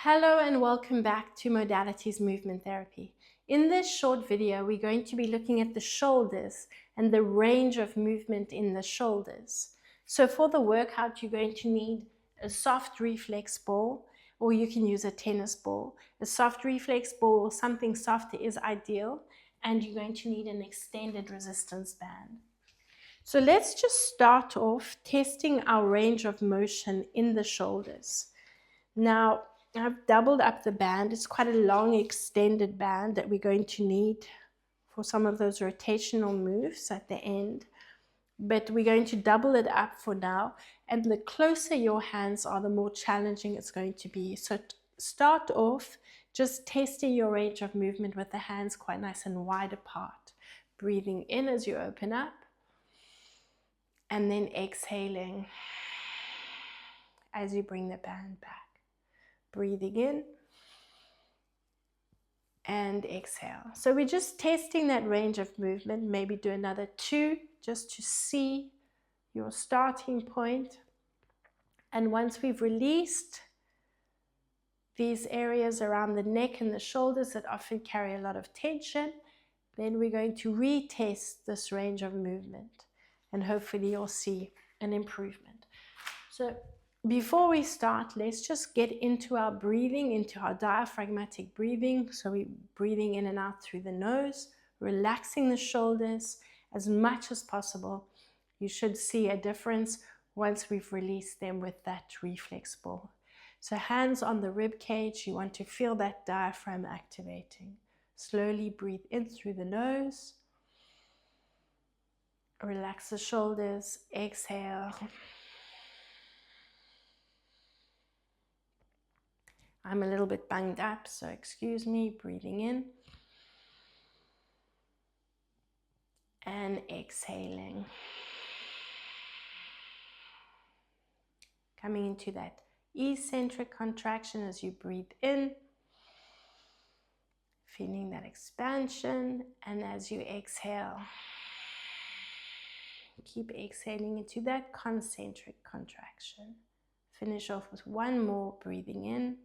Hello and welcome back to Modalities Movement Therapy. In this short video, we're going to be looking at the shoulders and the range of movement in the shoulders. So for the workout, you're going to need a soft reflex ball, or you can use a tennis ball. A soft reflex ball or something softer is ideal, and you're going to need an extended resistance band. So let's just start off testing our range of motion in the shoulders. Now, I've doubled up the band. It's quite a long extended band that we're going to need for some of those rotational moves at the end. But we're going to double it up for now. And the closer your hands are, the more challenging it's going to be. So start off just testing your range of movement with the hands quite nice and wide apart. Breathing in as you open up. And then exhaling as you bring the band back. Breathing in and exhale. So we're just testing that range of movement. Maybe do another 2 just to see your starting point. And once we've released these areas around the neck and the shoulders that often carry a lot of tension, then we're going to retest this range of movement. And hopefully you'll see an improvement. So before we start, let's just get into our breathing, into our diaphragmatic breathing. So we're breathing in and out through the nose, relaxing the shoulders as much as possible. You should see a difference once we've released them with that reflex ball. So hands on the rib cage, you want to feel that diaphragm activating. Slowly breathe in through the nose. Relax the shoulders, exhale. I'm a little bit bunged up, so excuse me. Breathing in and exhaling. Coming into that eccentric contraction as you breathe in. Feeling that expansion, and as you exhale, keep exhaling into that concentric contraction. Finish off with one more, breathing in.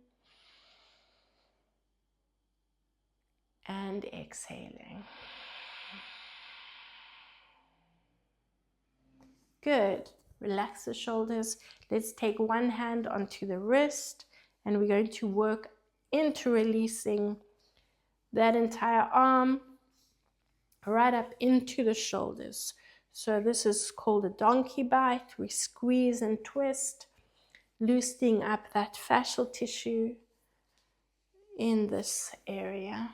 And exhaling. Good. Relax the shoulders. Let's take one hand onto the wrist, and we're going to work into releasing that entire arm right up into the shoulders. So this is called a donkey bite. We squeeze and twist, loosening up that fascial tissue in this area.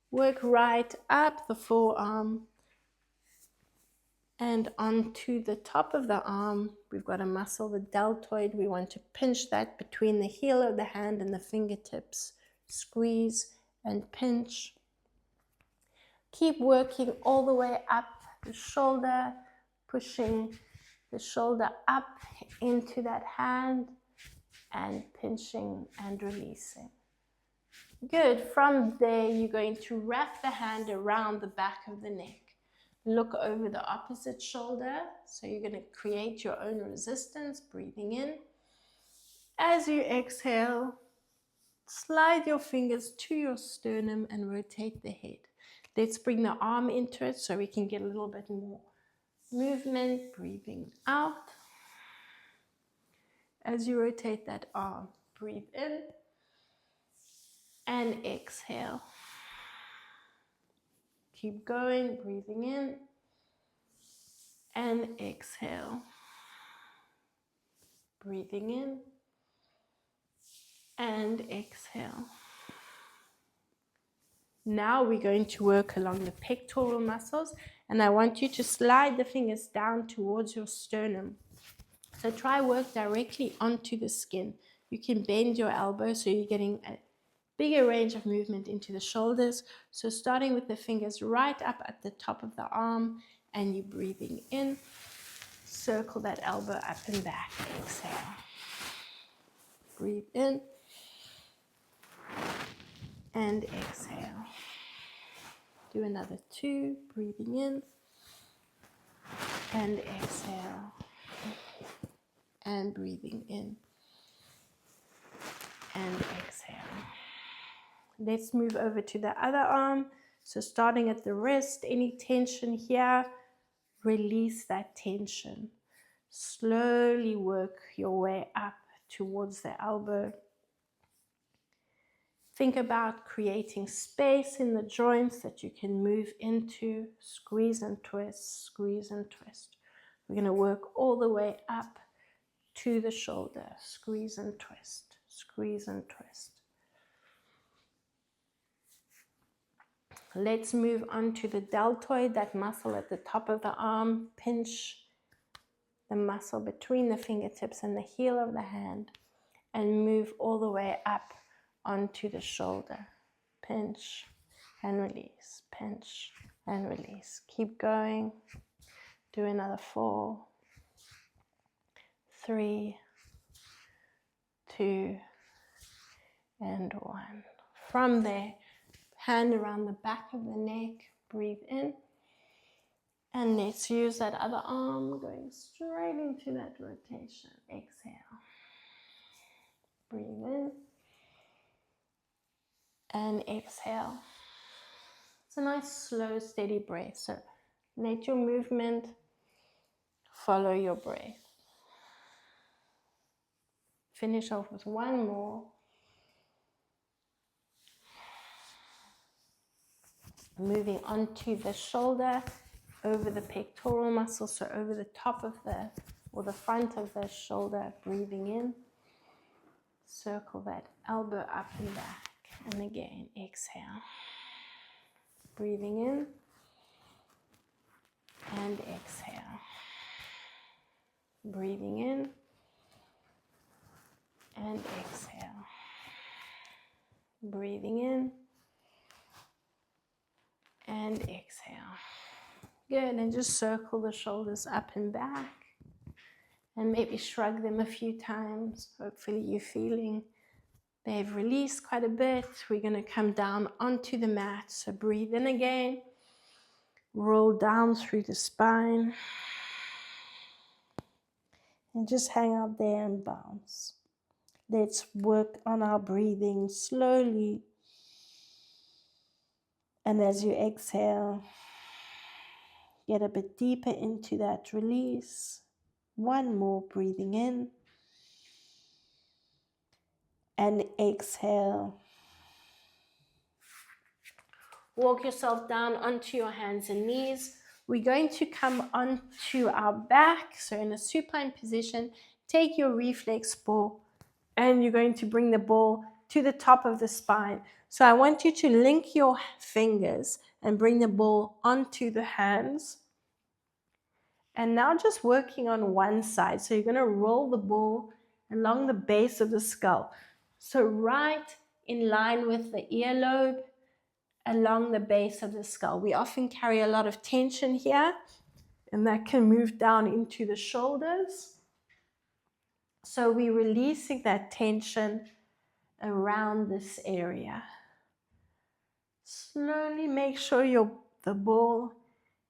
Work right up the forearm and onto the top of the arm. We've got a muscle, the deltoid. We want to pinch that between the heel of the hand and the fingertips. Squeeze and pinch. Keep working all the way up the shoulder, pushing the shoulder up into that hand and pinching and releasing. Good. From there, you're going to wrap the hand around the back of the neck. Look over the opposite shoulder. So you're going to create your own resistance, breathing in. As you exhale, slide your fingers to your sternum and rotate the head. Let's bring the arm into it so we can get a little bit more movement. Breathing out. As you rotate that arm, breathe in. And exhale. Keep going, breathing in and exhale. Breathing in and exhale. Now we're going to work along the pectoral muscles, and I want you to slide the fingers down towards your sternum. So try work directly onto the skin. You can bend your elbow so you're getting a bigger range of movement into the shoulders. So starting with the fingers right up at the top of the arm, and you're breathing in. Circle that elbow up and back. Exhale. Breathe in. And exhale. Do another 2. Breathing in. And exhale. And breathing in. and exhale. Let's move over to the other arm. So starting at the wrist, any tension here, release that tension. Slowly work your way up towards the elbow. Think about creating space in the joints that you can move into. Squeeze and twist, squeeze and twist. We're going to work all the way up to the shoulder. Squeeze and twist, squeeze and twist. Let's move on to the deltoid, that muscle at the top of the arm. Pinch the muscle between the fingertips and the heel of the hand and move all the way up onto the shoulder. Pinch and release, pinch and release. Keep going. Do another 4, 3, 2, and 1. From there, hand around the back of the neck, breathe in. And let's use that other arm going straight into that rotation. Exhale. Breathe in. And exhale. It's a nice, slow, steady breath. So let your movement follow your breath. Finish off with one more. Moving onto the shoulder, over the pectoral muscle, so over the top of or the front of the shoulder, breathing in. Circle that elbow up and back. And again, exhale. Breathing in. And exhale. Breathing in. And exhale. Breathing in. And exhale. Good, and just circle the shoulders up and back. And maybe shrug them a few times. Hopefully you're feeling they've released quite a bit. We're going to come down onto the mat. So breathe in again. Roll down through the spine. And just hang out there and bounce. Let's work on our breathing slowly. And as you exhale, get a bit deeper into that release. One more, breathing in. And exhale. Walk yourself down onto your hands and knees. We're going to come onto our back. So in a supine position, take your reflex ball and you're going to bring the ball to the top of the spine. So I want you to link your fingers and bring the ball onto the hands. And now just working on one side. So you're going to roll the ball along the base of the skull. So right in line with the earlobe, along the base of the skull. We often carry a lot of tension here, and that can move down into the shoulders. So we're releasing that tension around this area. Slowly make sure the ball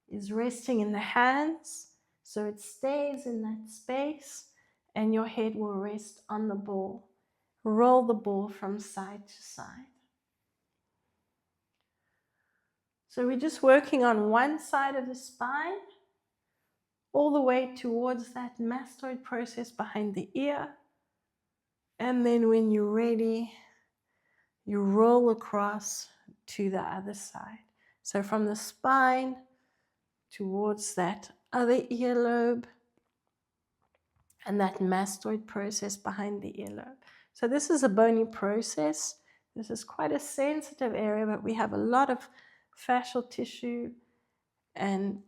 is resting in the hands, so it stays in that space, and your head will rest on the ball. Roll the ball from side to side. So we're just working on one side of the spine, all the way towards that mastoid process behind the ear. And then when you're ready, you roll across to the other side. So from the spine towards that other earlobe and that mastoid process behind the earlobe. So this is a bony process. This is quite a sensitive area, but we have a lot of fascial tissue and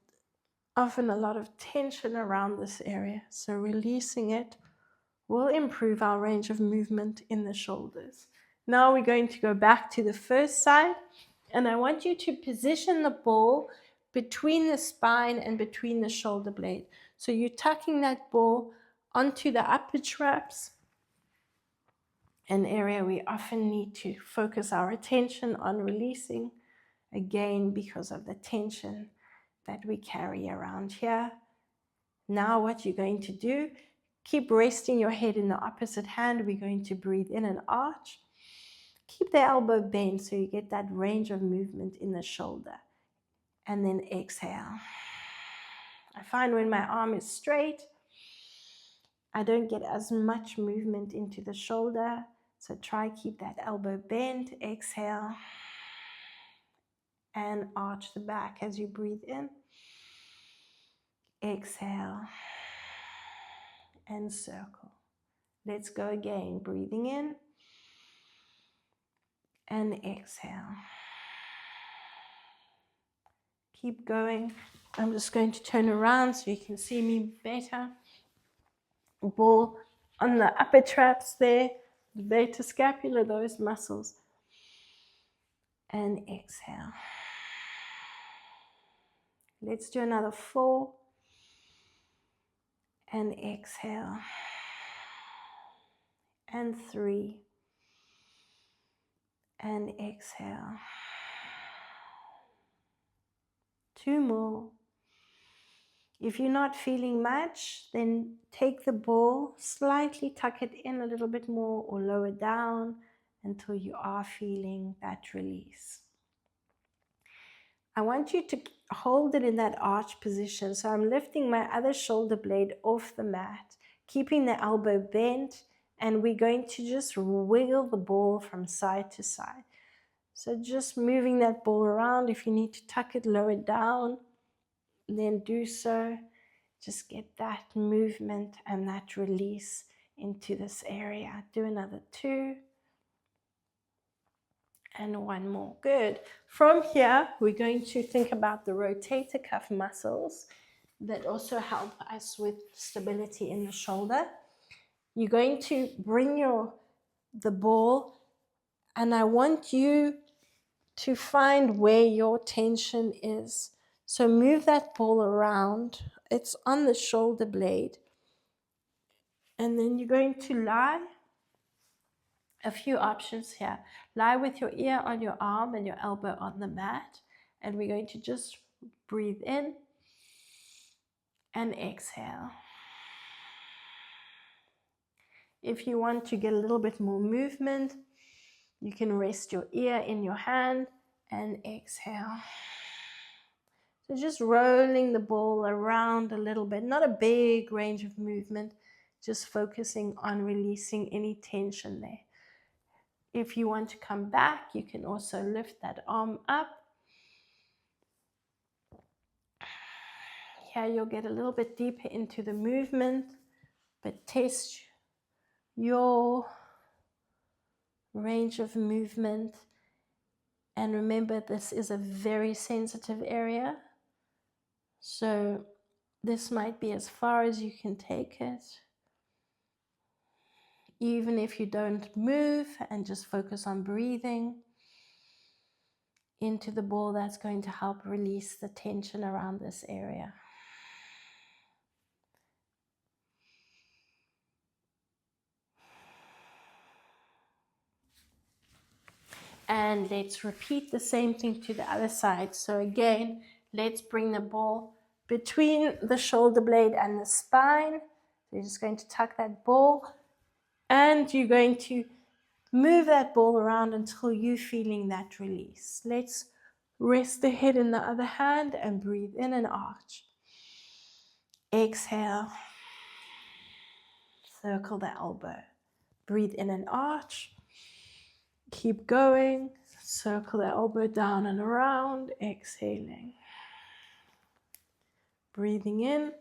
often a lot of tension around this area. So releasing it will improve our range of movement in the shoulders. Now we're going to go back to the first side, and I want you to position the ball between the spine and between the shoulder blade. So you're tucking that ball onto the upper traps, an area we often need to focus our attention on releasing, again because of the tension that we carry around here. Now what you're going to do, Keep resting your head in the opposite hand. We're going to breathe in and arch. Keep the elbow bent so you get that range of movement in the shoulder. And then exhale. I find when my arm is straight, I don't get as much movement into the shoulder. So try keep that elbow bent. Exhale. And arch the back as you breathe in. Exhale. And circle. Let's go again. Breathing in. And exhale. Keep going. I'm just going to turn around so you can see me better. Ball on the upper traps there, the beta scapula, those muscles. And exhale. Let's do another 4. And exhale. And 3. And exhale. 2 more. If you're not feeling much, then take the ball, slightly tuck it in a little bit more or lower down until you are feeling that release. I want you to hold it in that arch position. So I'm lifting my other shoulder blade off the mat, keeping the elbow bent, and we're going to just wiggle the ball from side to side. So just moving that ball around. If you need to tuck it lower down, then do so. Just get that movement and that release into this area. Do another 2. And 1 more. Good. From here, we're going to think about the rotator cuff muscles that also help us with stability in the shoulder. You're going to bring the ball, and I want you to find where your tension is. So move that ball around. It's on the shoulder blade. And then you're going to lie. A few options here. Lie with your ear on your arm and your elbow on the mat. And we're going to just breathe in and exhale. If you want to get a little bit more movement, you can rest your ear in your hand and exhale. So just rolling the ball around a little bit, not a big range of movement, just focusing on releasing any tension there. If you want to come back, you can also lift that arm up. Here you'll get a little bit deeper into the movement, but test your range of movement. And remember, this is a very sensitive area. So this might be as far as you can take it. Even if you don't move and just focus on breathing into the ball, that's going to help release the tension around this area. And let's repeat the same thing to the other side. So again, let's bring the ball between the shoulder blade and the spine. So you're just going to tuck that ball, and you're going to move that ball around until you're feeling that release. Let's rest the head in the other hand and breathe in and arch. Exhale. Circle the elbow. Breathe in and arch. Keep going. Circle the elbow down and around. Exhaling. Breathing in.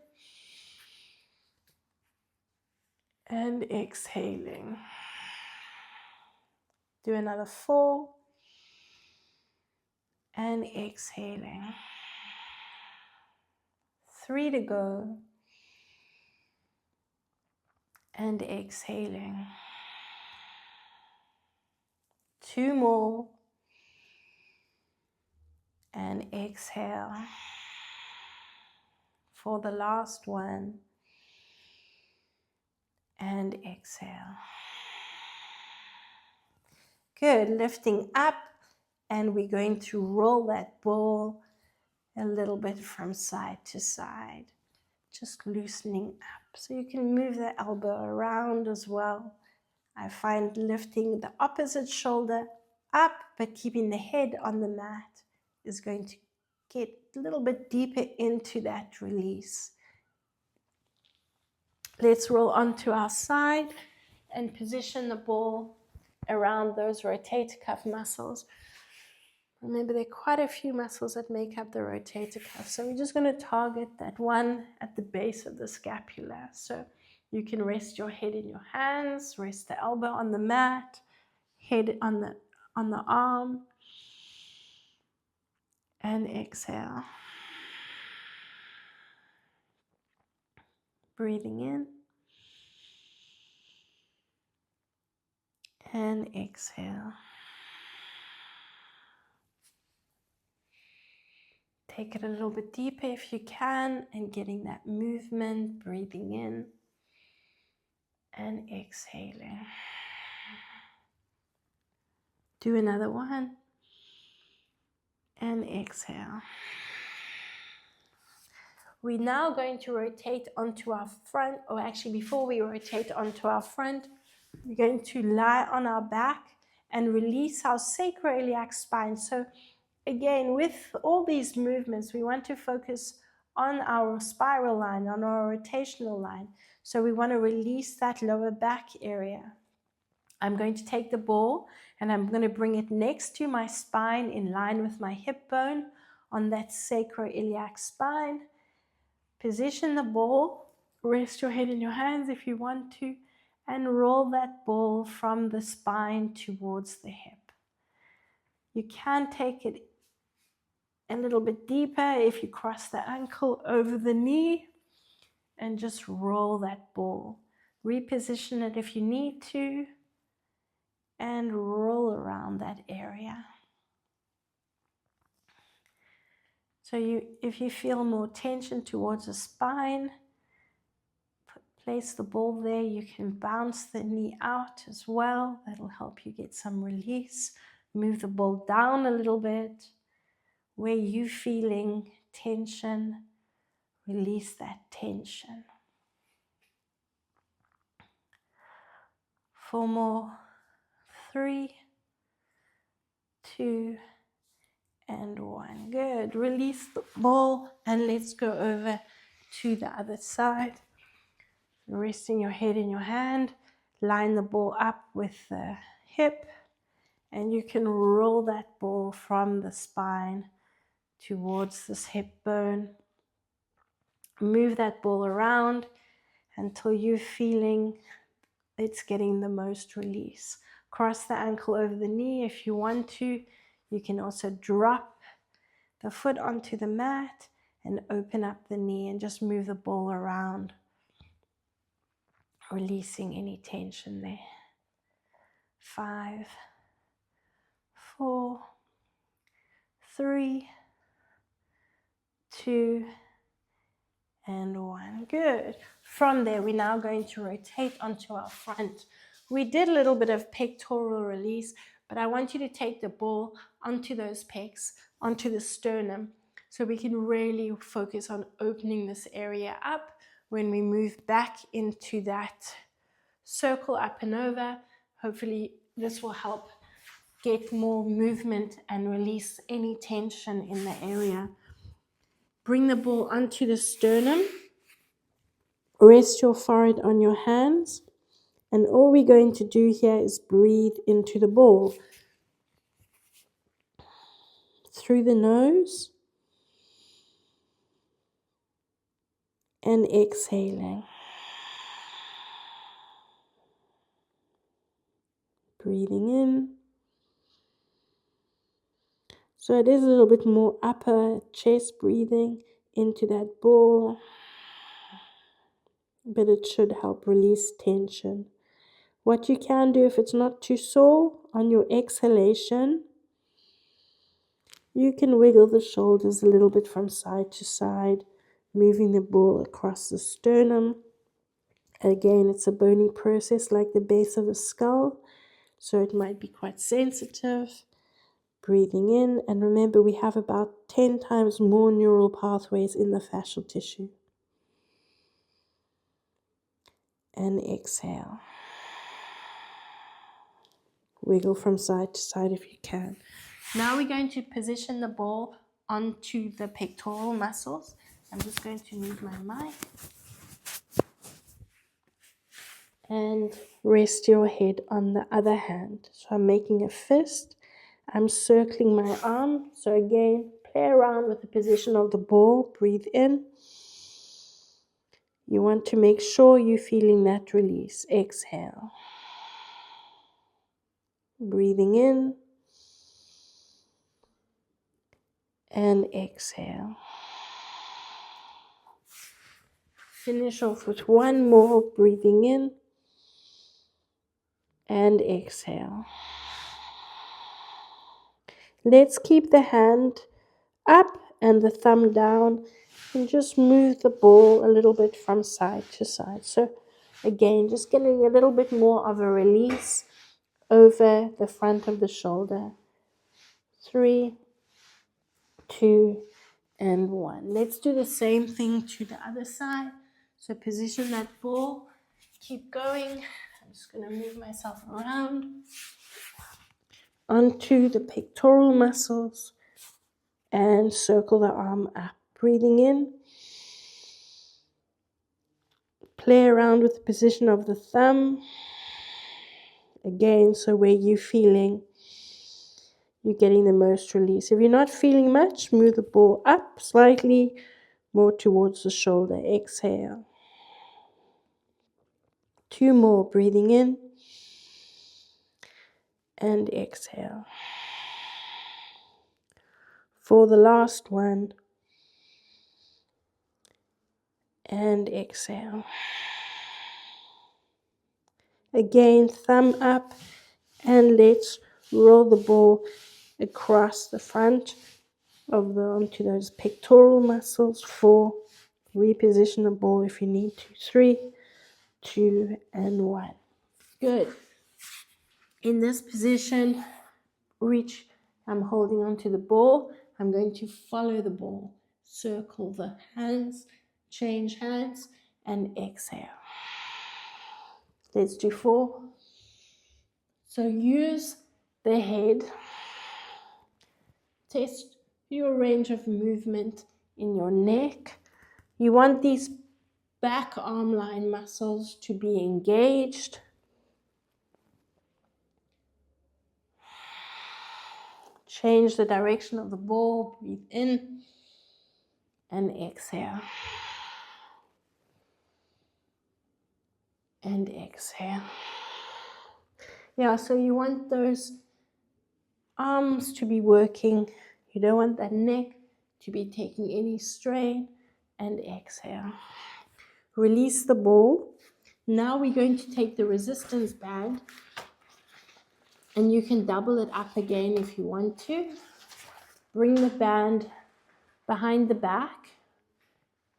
And exhaling. Do another 4. And exhaling. 3 to go. And exhaling. 2 more. And exhale. For the last one. And exhale. Good. Lifting up. And we're going to roll that ball a little bit from side to side. just loosening up. So you can move the elbow around as well. I find lifting the opposite shoulder up, but keeping the head on the mat is going to get a little bit deeper into that release. Let's roll onto our side and position the ball around those rotator cuff muscles. Remember, there are quite a few muscles that make up the rotator cuff. So we're just going to target that one at the base of the scapula. So you can rest your head in your hands, rest the elbow on the mat, head on the arm, and exhale. Breathing in and exhale. Take it a little bit deeper if you can, and getting that movement, breathing in and exhaling. Do another one and exhale. We're now going to rotate onto our front, or actually before we rotate onto our front, we're going to lie on our back and release our sacroiliac spine. So again, with all these movements, we want to focus on our spiral line, on our rotational line. So we want to release that lower back area. I'm going to take the ball and I'm going to bring it next to my spine in line with my hip bone on that sacroiliac spine. Position the ball, rest your head in your hands if you want to, and roll that ball from the spine towards the hip. You can take it a little bit deeper if you cross the ankle over the knee and just roll that ball. Reposition it if you need to and roll around that area. So if you feel more tension towards the spine, place the ball there. You can bounce the knee out as well. That'll help you get some release. Move the ball down a little bit. Where you're feeling tension, release that tension. 4 more. 3, 2, and 1. Good. Release the ball and let's go over to the other side. Resting your head in your hand. Line the ball up with the hip. And you can roll that ball from the spine towards this hip bone. Move that ball around until you're feeling it's getting the most release. Cross the ankle over the knee if you want to. You can also drop the foot onto the mat and open up the knee and just move the ball around, releasing any tension there. 5, 4, 3, 2, and 1. Good. From there, we're now going to rotate onto our front. We did a little bit of pectoral release, but I want you to take the ball onto those pecs, onto the sternum, so we can really focus on opening this area up when we move back into that circle up and over. Hopefully this will help get more movement and release any tension in the area. Bring the ball onto the sternum. Rest your forehead on your hands. And all we're going to do here is breathe into the ball. Through the nose. And exhaling. Breathing in. So it is a little bit more upper chest breathing into that ball. But it should help release tension. What you can do if it's not too sore, on your exhalation, you can wiggle the shoulders a little bit from side to side, moving the ball across the sternum. Again, it's a bony process like the base of the skull, so it might be quite sensitive. Breathing in, and remember we have about 10 times more neural pathways in the fascial tissue. and exhale. Wiggle from side to side if you can. Now we're going to position the ball onto the pectoral muscles. I'm just going to move my mic. And rest your head on the other hand. So I'm making a fist. I'm circling my arm. So again, play around with the position of the ball. Breathe in. You want to make sure you're feeling that release. Exhale. Breathing in. And exhale. Finish off with one more. Breathing in. And exhale. Let's keep the hand up and the thumb down and just move the ball a little bit from side to side. So again, just getting a little bit more of a release over the front of the shoulder. 3, 2, and 1. Let's do the same thing to the other side. So position that ball, keep going. I'm just going to move myself around onto the pectoral muscles and circle the arm up. Breathing in. Play around with the position of the thumb. Again, so where you're feeling, you're getting the most release. If you're not feeling much, move the ball up slightly more towards the shoulder. Exhale. 2 more. Breathing in. And exhale. For the last one. And exhale. Again, thumb up. And let's roll the ball across the front of the arm to those pectoral muscles. 4. Reposition the ball if you need to. 3, 2, and 1. Good. In this position, reach. I'm holding onto the ball. I'm going to follow the ball. Circle the hands, change hands, and exhale. Let's do 4. So use the head. Test your range of movement in your neck. You want these back arm line muscles to be engaged. Change the direction of the ball. Breathe in and exhale. And exhale. Yeah, so you want those arms to be working. You don't want that neck to be taking any strain. And exhale. Release the ball. Now we're going to take the resistance band, and you can double it up again if you want to. Bring the band behind the back.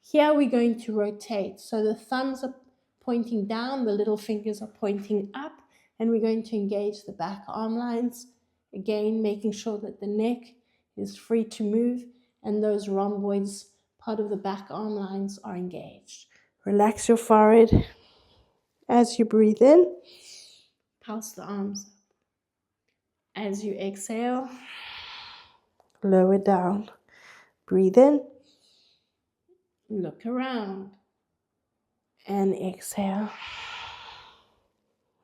Here we're going to rotate. So the thumbs are pointing down, the little fingers are pointing up, and we're going to engage the back arm lines. Again, making sure that the neck is free to move and those rhomboids, part of the back arm lines, are engaged. Relax your forehead as you breathe in. Pulse the arms. As you exhale, lower down. Breathe in. Look around. And exhale.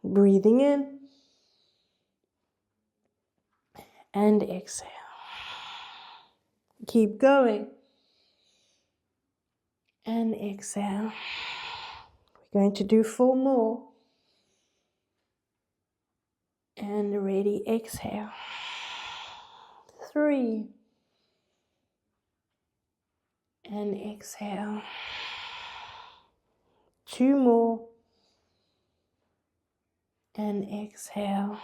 Breathing in. And exhale. Keep going. And exhale. We're going to do 4 more. And ready, exhale. 3. And exhale. 2 more. And exhale.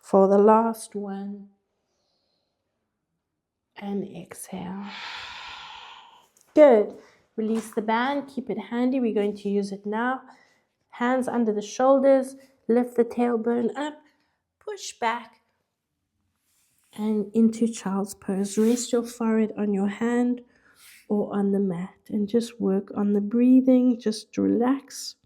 For the last one. And exhale. Good. Release the band. Keep it handy. We're going to use it now. Hands under the shoulders. Lift the tailbone up. Push back. And into child's pose. Rest your forehead on your hand. or on the mat, and just work on the breathing. Just relax.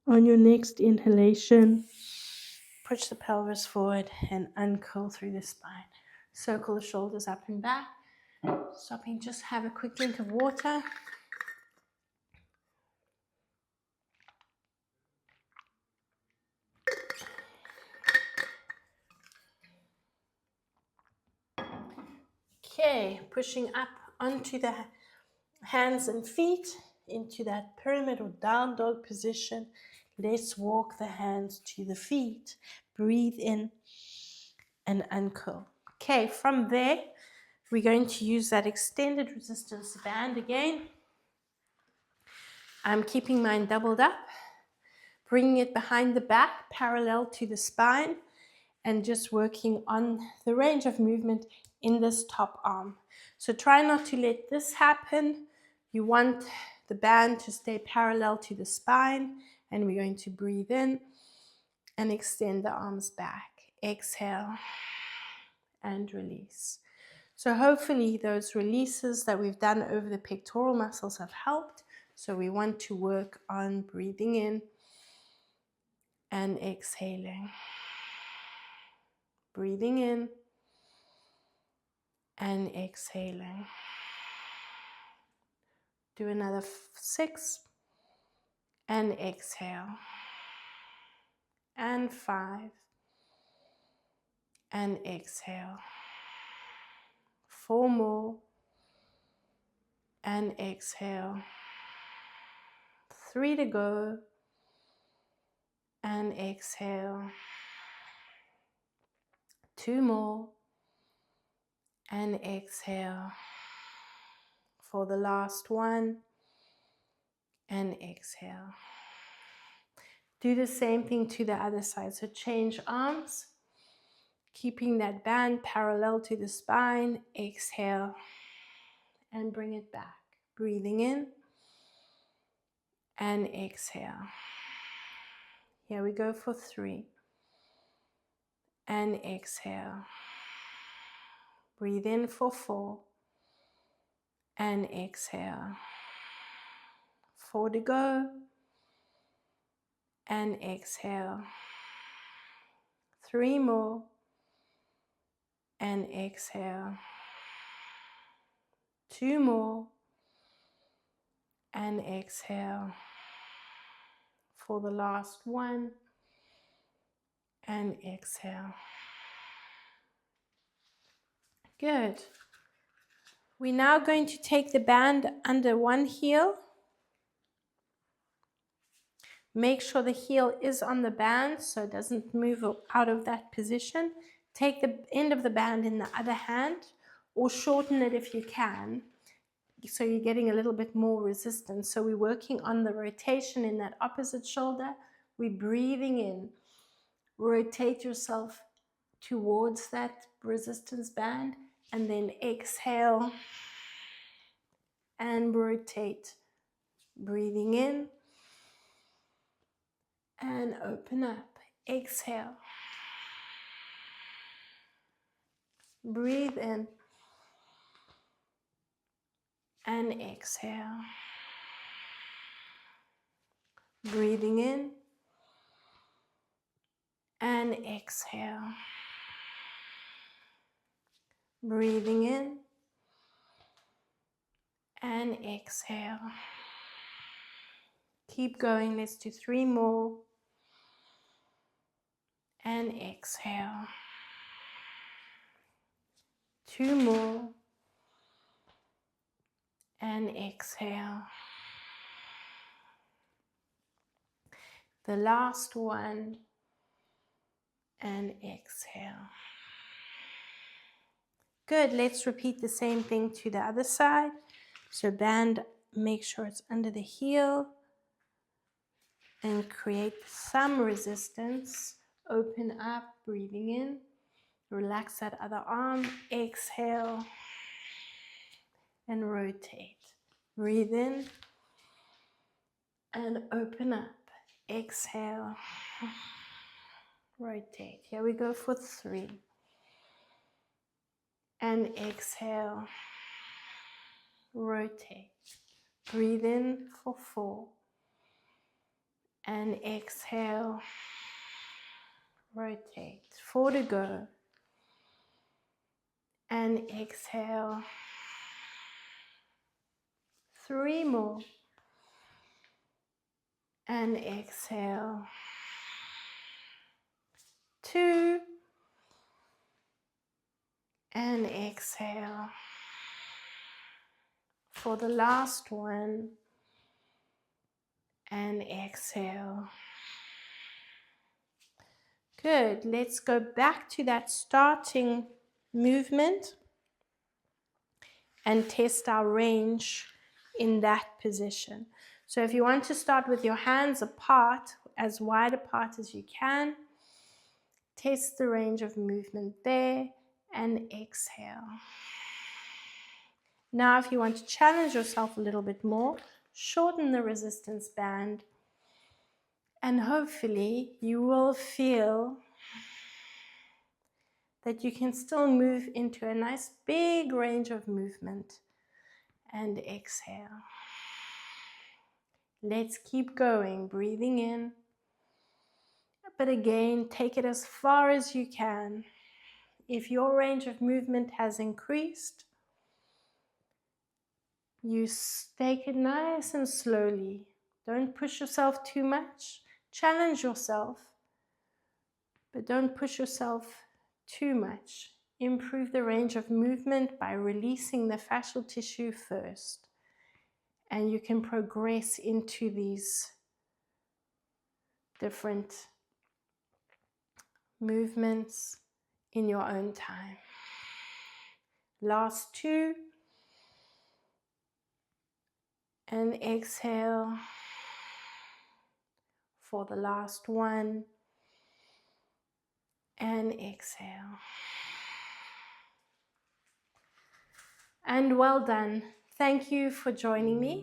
On your next inhalation, push the pelvis forward and uncurl through the spine. Circle the shoulders up and back. Stopping, just have a quick drink of water. Okay, pushing up onto the hands and feet into that pyramid or down dog position. Let's walk the hands to the feet. Breathe in and uncurl. Okay, from there, we're going to use that extended resistance band again. I'm keeping mine doubled up, bringing it behind the back, parallel to the spine, and just working on the range of movement in this top arm. So try not to let this happen. You want the band to stay parallel to the spine, and we're going to breathe in and extend the arms back. Exhale and release. So hopefully those releases that we've done over the pectoral muscles have helped. So we want to work on breathing in and exhaling. Breathing in and exhaling. Do another 6 and exhale. And 5 and exhale. 4 more and exhale. 3 to go and exhale. 2 more and exhale. For the last one and exhale. Do the same thing to the other side. So change arms, keeping that band parallel to the spine. Exhale and bring it back. Breathing in and exhale. Here we go for 3 and exhale. Breathe in for 4 and exhale. 4 to go and exhale. 3 more and exhale. 2 more and exhale. For the last one and exhale. Good. We're now going to take the band under one heel. Make sure the heel is on the band so it doesn't move out of that position. Take the end of the band in the other hand or shorten it if you can, so you're getting a little bit more resistance. So we're working on the rotation in that opposite shoulder. We're breathing in. Rotate yourself towards that resistance band and then exhale and rotate. Breathing in and open up. Exhale. Breathe in and exhale. Breathing in and exhale. Breathing in and exhale. Keep going. Let's do 3 more. And exhale. 2 more. And exhale. The last one. And exhale. Good. Let's repeat the same thing to the other side. So band, make sure it's under the heel. And create some resistance. Open up, breathing in. Relax that other arm. Exhale. And rotate. Breathe in and open up. Exhale. Rotate. Here we go for 3. And exhale. Rotate. Breathe in for 4. And exhale. Rotate. 4 to go. And exhale. 3 more. And exhale. 2. And exhale. For the last one. And exhale. Good. Let's go back to that starting movement and test our range in that position. So if you want to start with your hands apart, as wide apart as you can, test the range of movement there and exhale. Now if you want to challenge yourself a little bit more, shorten the resistance band and hopefully you will feel that you can still move into a nice big range of movement. And exhale. Let's keep going, breathing in. But again, take it as far as you can. If your range of movement has increased, you take it nice and slowly. Don't push yourself too much. Challenge yourself, but don't push yourself too much. Improve the range of movement by releasing the fascial tissue first. And you can progress into these different movements in your own time. Last 2. And exhale for the last 1. And exhale. And well done. Thank you for joining me.